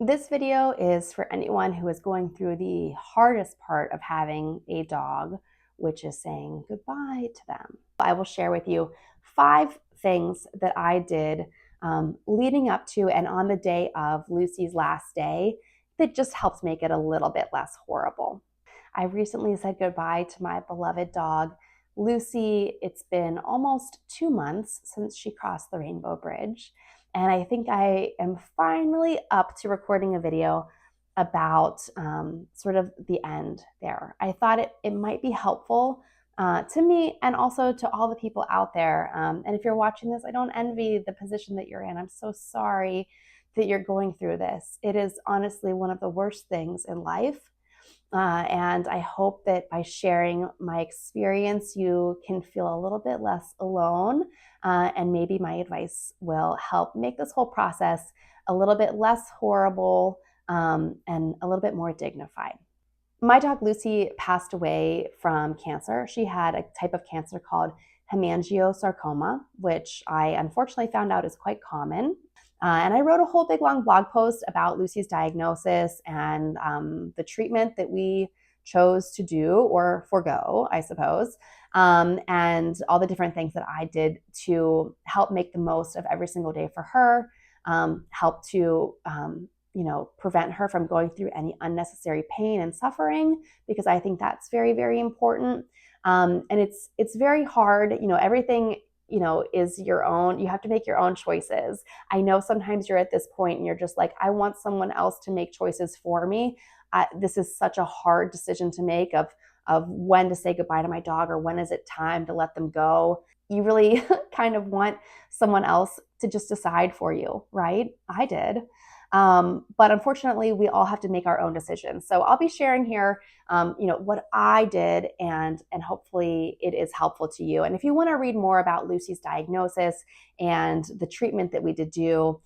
This video is for anyone who is going through the hardest part of having a dog, which is saying goodbye to them. I will share with you 5 things that I did leading up to and on the day of Lucy's last day that just helps make it a little bit less horrible. I recently said goodbye to my beloved dog, Lucy. It's been almost 2 months since she crossed the Rainbow Bridge. And I think I am finally up to recording a video about sort of the end there. I thought it might be helpful to me and also to all the people out there. And if you're watching this, I don't envy the position that you're in. I'm so sorry that you're going through this. It is honestly one of the worst things in life. And I hope that by sharing my experience, you can feel a little bit less alone. And maybe my advice will help make this whole process a little bit less horrible and a little bit more dignified. My dog Lucy passed away from cancer. She had a type of cancer called hemangiosarcoma, which I unfortunately found out is quite common. And I wrote a whole big long blog post about Lucy's diagnosis and the treatment that we chose to do or forgo, I suppose, and all the different things that I did to help make the most of every single day for her, help to prevent her from going through any unnecessary pain and suffering, because I think that's very, very important. And it's very hard, everything is your own. You have to make your own choices. I know sometimes you're at this point and you're just like, I want someone else to make choices for me. This is such a hard decision to make of when to say goodbye to my dog or when is it time to let them go. You really kind of want someone else to just decide for you, right? I did. But unfortunately, we all have to make our own decisions. So I'll be sharing here, what I did, and hopefully it is helpful to you. And if you want to read more about Lucy's diagnosis and the treatment that we did do,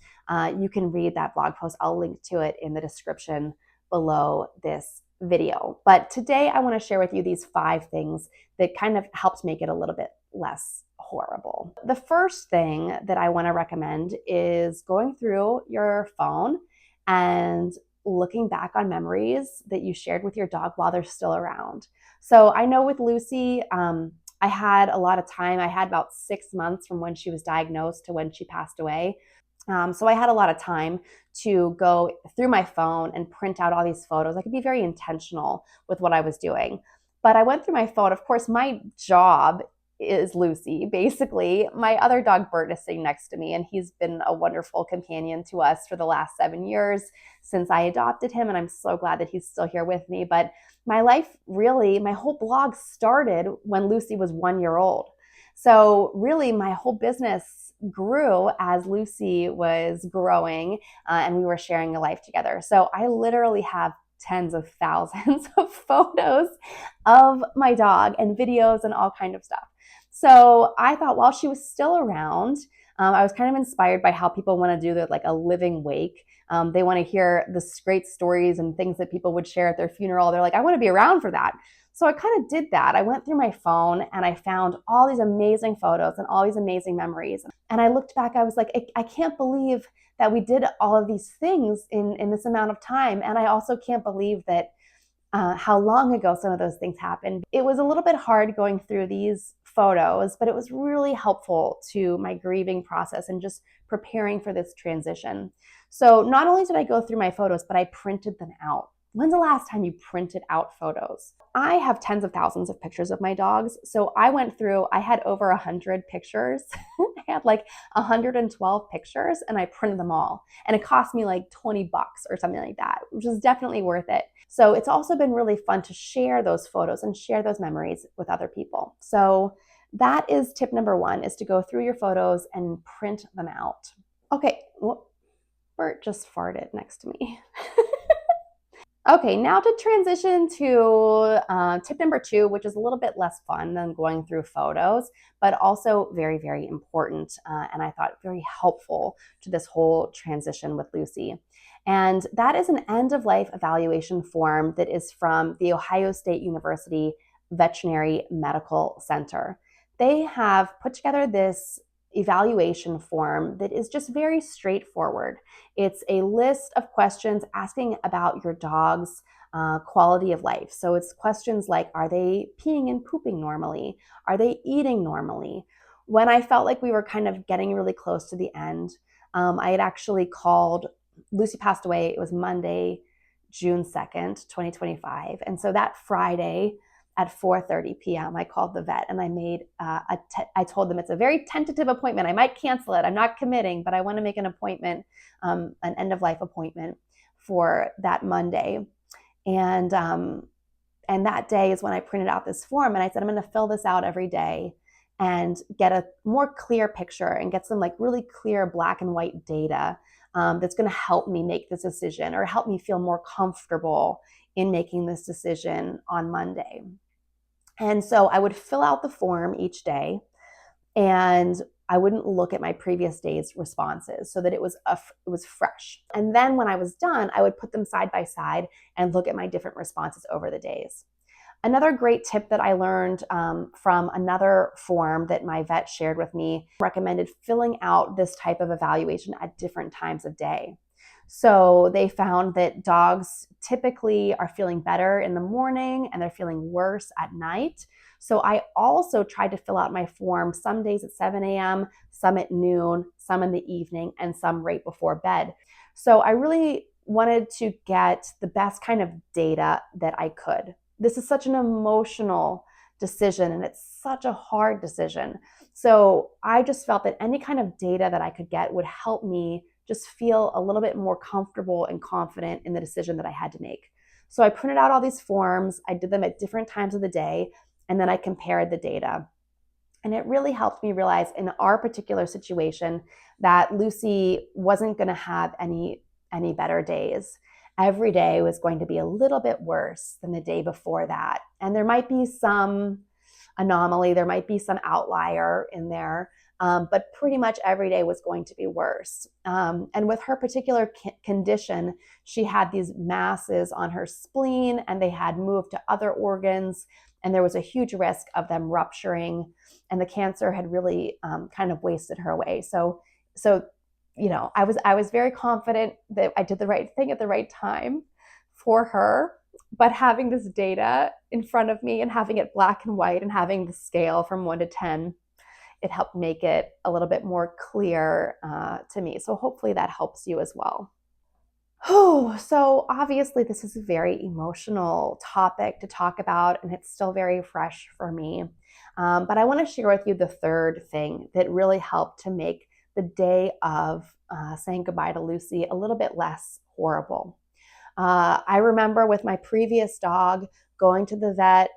you can read that blog post. I'll link to it in the description below this video. But today I want to share with you these 5 things that kind of helped make it a little bit less horrible. The first thing that I want to recommend is going through your phone and looking back on memories that you shared with your dog while they're still around. So I know with Lucy, I had a lot of time. I had about 6 months from when she was diagnosed to when she passed away. So I had a lot of time to go through my phone and print out all these photos. I could be very intentional with what I was doing. But I went through my phone. Of course, my job is Lucy. Basically, my other dog Bert is sitting next to me, and he's been a wonderful companion to us for the last 7 years since I adopted him, and I'm so glad that he's still here with me. But my life, really, my whole blog started when Lucy was 1 year old. So really, my whole business grew as Lucy was growing, and we were sharing a life together. So I literally have tens of thousands of photos of my dog and videos and all kind of stuff. So I thought while she was still around, I was kind of inspired by how people want to do like a living wake. They want to hear the great stories and things that people would share at their funeral. They're like, I want to be around for that. So I kind of did that. I went through my phone and I found all these amazing photos and all these amazing memories. And I looked back, I was like, I can't believe that we did all of these things in this amount of time. And I also can't believe that how long ago some of those things happened. It was a little bit hard going through these photos, but it was really helpful to my grieving process and just preparing for this transition. So not only did I go through my photos, but I printed them out. When's the last time you printed out photos? I have tens of thousands of pictures of my dogs. So I went through, I had over 100 pictures. I had like 112 pictures and I printed them all. And it cost me like $20 or something like that, which is definitely worth it. So it's also been really fun to share those photos and share those memories with other people. So that is tip number 1, is to go through your photos and print them out. Okay, well, Bert just farted next to me. Okay, now to transition to tip number 2, which is a little bit less fun than going through photos, but also very, very important, and I thought very helpful to this whole transition with Lucy. And that is an end-of-life evaluation form that is from the Ohio State University Veterinary Medical Center. They have put together this evaluation form that is just very straightforward. It's a list of questions asking about your dog's quality of life. So it's questions like, are they peeing and pooping normally? Are they eating normally? When I felt like we were kind of getting really close to the end, I had actually called, Lucy passed away, it was Monday, June 2nd, 2025. And so that Friday at 4:30 p.m., I called the vet and I made I told them it's a very tentative appointment. I might cancel it. I'm not committing, but I want to make an appointment, an end of life appointment for that Monday. And that day is when I printed out this form and I said, I'm going to fill this out every day and get a more clear picture and get some like really clear black and white data that's going to help me make this decision or help me feel more comfortable in making this decision on Monday. And so I would fill out the form each day and I wouldn't look at my previous day's responses so that it was fresh. And then when I was done, I would put them side by side and look at my different responses over the days. Another great tip that I learned from another form that my vet shared with me recommended filling out this type of evaluation at different times of day. So they found that dogs typically are feeling better in the morning and they're feeling worse at night. So I also tried to fill out my form some days at 7 a.m., some at noon, some in the evening, and some right before bed. So I really wanted to get the best kind of data that I could. This is such an emotional decision and it's such a hard decision. So I just felt that any kind of data that I could get would help me just feel a little bit more comfortable and confident in the decision that I had to make. So I printed out all these forms, I did them at different times of the day, and then I compared the data. And it really helped me realize in our particular situation that Lucy wasn't going to have any better days. Every day was going to be a little bit worse than the day before that. And there might be some anomaly, there might be some outlier in there, but pretty much every day was going to be worse. And with her particular condition, she had these masses on her spleen and they had moved to other organs and there was a huge risk of them rupturing and the cancer had really kind of wasted her away. So you know, I was very confident that I did the right thing at the right time for her, but having this data in front of me and having it black and white and having the scale from 1 to 10, it helped make it a little bit more clear to me. So hopefully that helps you as well. So obviously this is a very emotional topic to talk about and it's still very fresh for me. But I want to share with you the third thing that really helped to make the day of saying goodbye to Lucy a little bit less horrible. I remember with my previous dog going to the vet,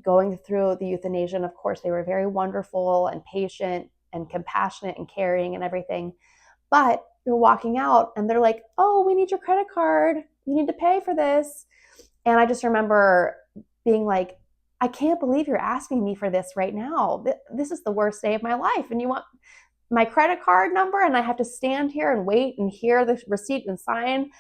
going through the euthanasia, and of course they were very wonderful and patient and compassionate and caring and everything. But you're walking out and they're like, oh, we need your credit card. You need to pay for this. And I just remember being like, I can't believe you're asking me for this right now. This is the worst day of my life. And you want my credit card number and I have to stand here and wait and hear the receipt and sign.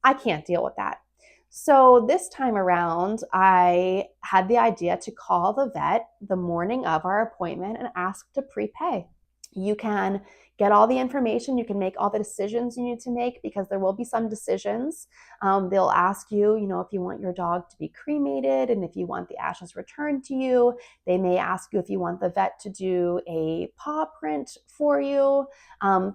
I can't deal with that. So this time around, I had the idea to call the vet the morning of our appointment and ask to prepay. You can get all the information, you can make all the decisions you need to make because there will be some decisions. They'll ask you, if you want your dog to be cremated and if you want the ashes returned to you. They may ask you if you want the vet to do a paw print for you.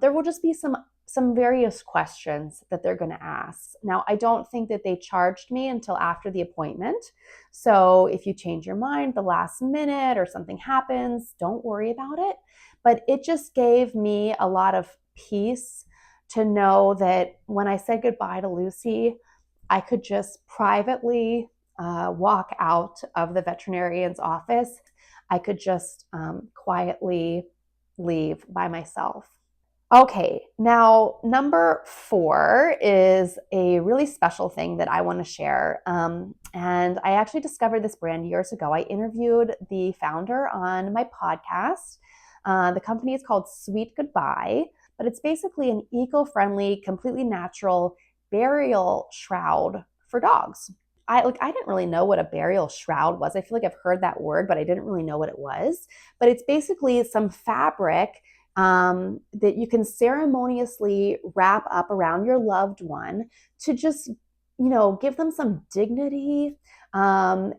There will just be some various questions that they're going to ask. Now, I don't think that they charged me until after the appointment. So if you change your mind the last minute or something happens, don't worry about it. But it just gave me a lot of peace to know that when I said goodbye to Lucy, I could just privately walk out of the veterinarian's office. I could just quietly leave by myself. Okay, now number 4 is a really special thing that I want to share. And I actually discovered this brand years ago. I interviewed the founder on my podcast. The company is called Sweet Goodbye, but it's basically an eco-friendly, completely natural burial shroud for dogs. I didn't really know what a burial shroud was. I feel like I've heard that word, but I didn't really know what it was. But it's basically some fabric that you can ceremoniously wrap up around your loved one to just, give them some dignity. And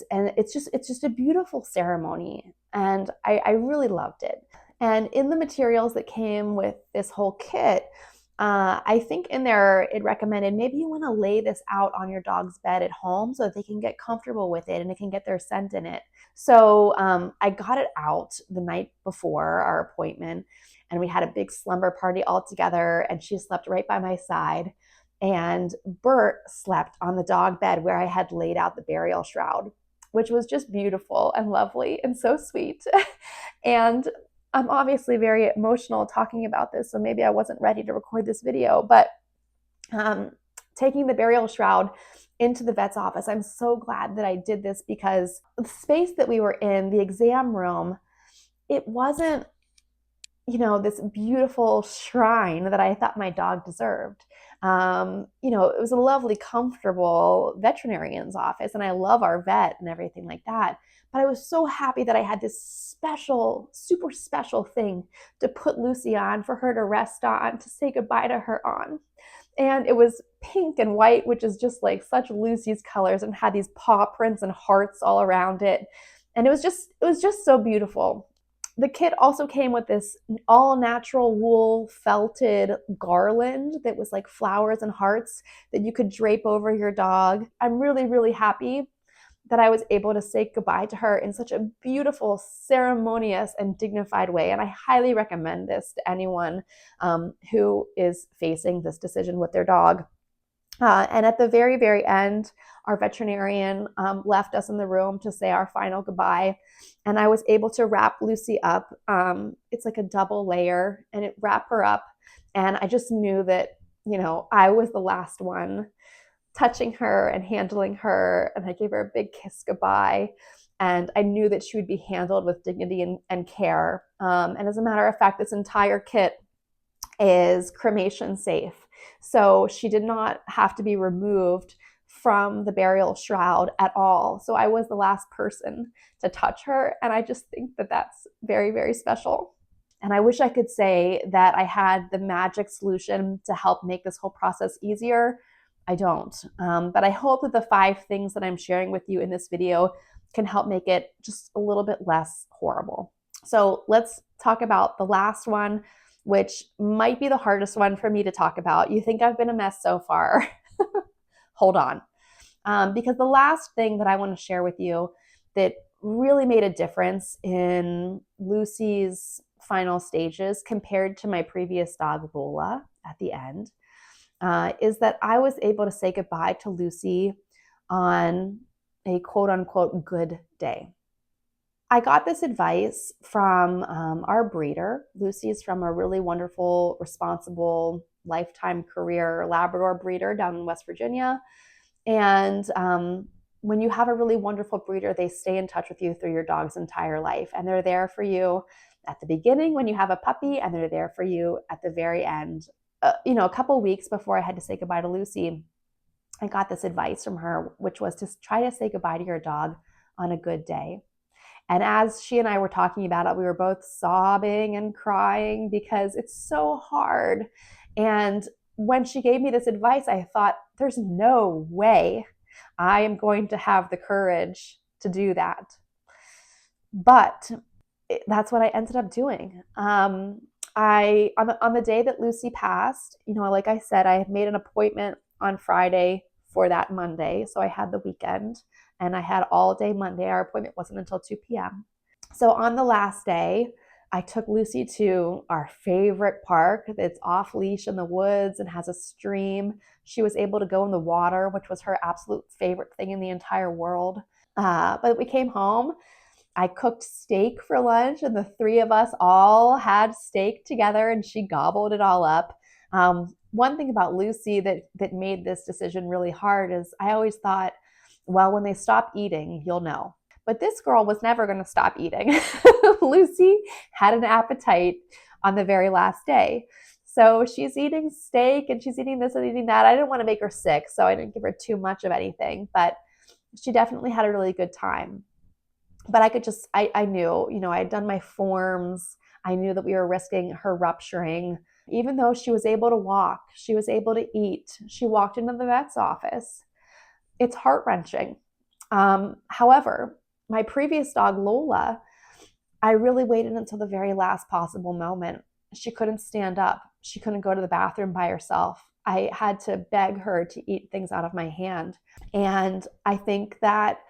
it's just a beautiful ceremony. And I really loved it. And in the materials that came with this whole kit, I think in there it recommended maybe you want to lay this out on your dog's bed at home so that they can get comfortable with it and it can get their scent in it. So I got it out the night before our appointment, and we had a big slumber party all together, and she slept right by my side. And Bert slept on the dog bed where I had laid out the burial shroud, which was just beautiful and lovely and so sweet. And I'm obviously very emotional talking about this, so maybe I wasn't ready to record this video, but taking the burial shroud into the vet's office, I'm so glad that I did this, because the space that we were in, the exam room, it wasn't, this beautiful shrine that I thought my dog deserved. It was a lovely, comfortable veterinarian's office, and I love our vet and everything like that. But I was so happy that I had this special, super special thing to put Lucy on, for her to rest on, to say goodbye to her on. And it was pink and white, which is just like such Lucy's colors, and had these paw prints and hearts all around it. And it was just so beautiful. The kit also came with this all natural wool felted garland that was like flowers and hearts that you could drape over your dog. I'm really, really happy that I was able to say goodbye to her in such a beautiful, ceremonious, and dignified way. And I highly recommend this to anyone who is facing this decision with their dog. And at the very, very end, our veterinarian left us in the room to say our final goodbye. And I was able to wrap Lucy up. It's like a double layer, and it wrapped her up. And I just knew that, I was the last one touching her and handling her. And I gave her a big kiss goodbye. And I knew that she would be handled with dignity and care. And as a matter of fact, this entire kit is cremation safe. So she did not have to be removed from the burial shroud at all. So I was the last person to touch her. And I just think that that's very, very special. And I wish I could say that I had the magic solution to help make this whole process easier. I don't. But I hope that the 5 things that I'm sharing with you in this video can help make it just a little bit less horrible. So let's talk about the last one, which might be the hardest one for me to talk about. You think I've been a mess so far. Hold on. Because the last thing that I want to share with you that really made a difference in Lucy's final stages compared to my previous dog, Lola, at the end, is that I was able to say goodbye to Lucy on a quote unquote good day. I got this advice from our breeder. Lucy is from a really wonderful, responsible, lifetime career Labrador breeder down in West Virginia. And when you have a really wonderful breeder, they stay in touch with you through your dog's entire life. And they're there for you at the beginning when you have a puppy, and they're there for you at the very end. A couple weeks before I had to say goodbye to Lucy, I got this advice from her, which was to try to say goodbye to your dog on a good day. And as she and I were talking about it, we were both sobbing and crying because it's so hard. And when she gave me this advice, I thought, there's no way I am going to have the courage to do that. But that's what I ended up doing. On the day that Lucy passed, like I said, I had made an appointment on Friday for that Monday. So I had the weekend and I had all day Monday. Our appointment wasn't until 2 p.m. So on the last day, I took Lucy to our favorite park that's off leash in the woods and has a stream. She was able to go in the water, which was her absolute favorite thing in the entire world. But we came home. I cooked steak for lunch, and the 3 of us all had steak together, and she gobbled it all up. One thing about Lucy that made this decision really hard is I always thought, well, when they stop eating, you'll know. But this girl was never going to stop eating. Lucy had an appetite on the very last day. So she's eating steak and she's eating this and eating that. I didn't want to make her sick, so I didn't give her too much of anything, but she definitely had a really good time. But I knew, I had done my forms. I knew that we were risking her rupturing. Even though she was able to walk, she was able to eat, she walked into the vet's office. It's heart-wrenching. However, my previous dog, Lola, I really waited until the very last possible moment. She couldn't stand up. She couldn't go to the bathroom by herself. I had to beg her to eat things out of my hand. And I think that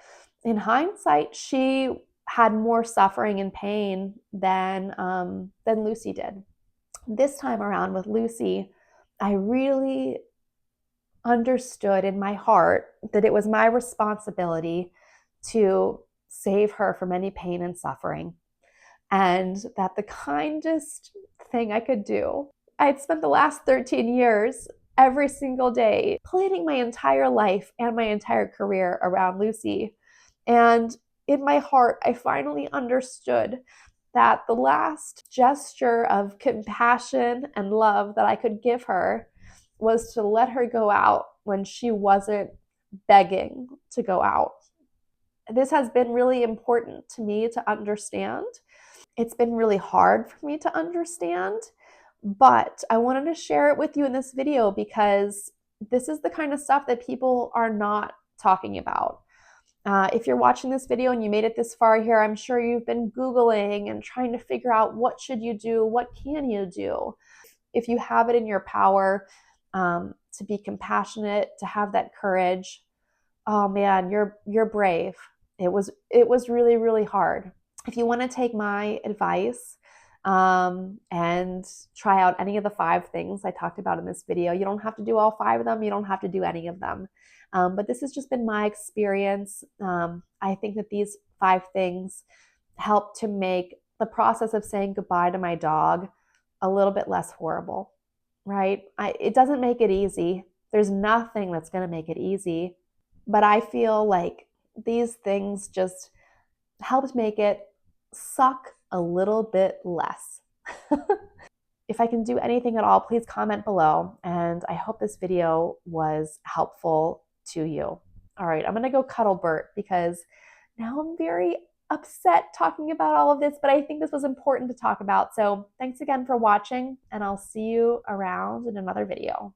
in hindsight, she had more suffering and pain than Lucy did. This time around with Lucy, I really understood in my heart that it was my responsibility to save her from any pain and suffering, and that the kindest thing I could do, I had spent the last 13 years every single day planning my entire life and my entire career around Lucy. And in my heart, I finally understood that the last gesture of compassion and love that I could give her was to let her go out when she wasn't begging to go out. This has been really important to me to understand. It's been really hard for me to understand, but I wanted to share it with you in this video because this is the kind of stuff that people are not talking about. If you're watching this video and you made it this far here, I'm sure you've been Googling and trying to figure out what should you do, what can you do. If you have it in your power to be compassionate, to have that courage, oh man, you're brave. It was really, really hard. If you want to take my advice and try out any of the 5 things I talked about in this video, you don't have to do all 5 of them. You don't have to do any of them. But this has just been my experience. I think that these 5 things help to make the process of saying goodbye to my dog a little bit less horrible, right? It doesn't make it easy. There's nothing that's going to make it easy. But I feel like these things just helped make it suck a little bit less. If I can do anything at all, please comment below. And I hope this video was helpful to you. All right, I'm going to go cuddle Bert because now I'm very upset talking about all of this, but I think this was important to talk about. So thanks again for watching, and I'll see you around in another video.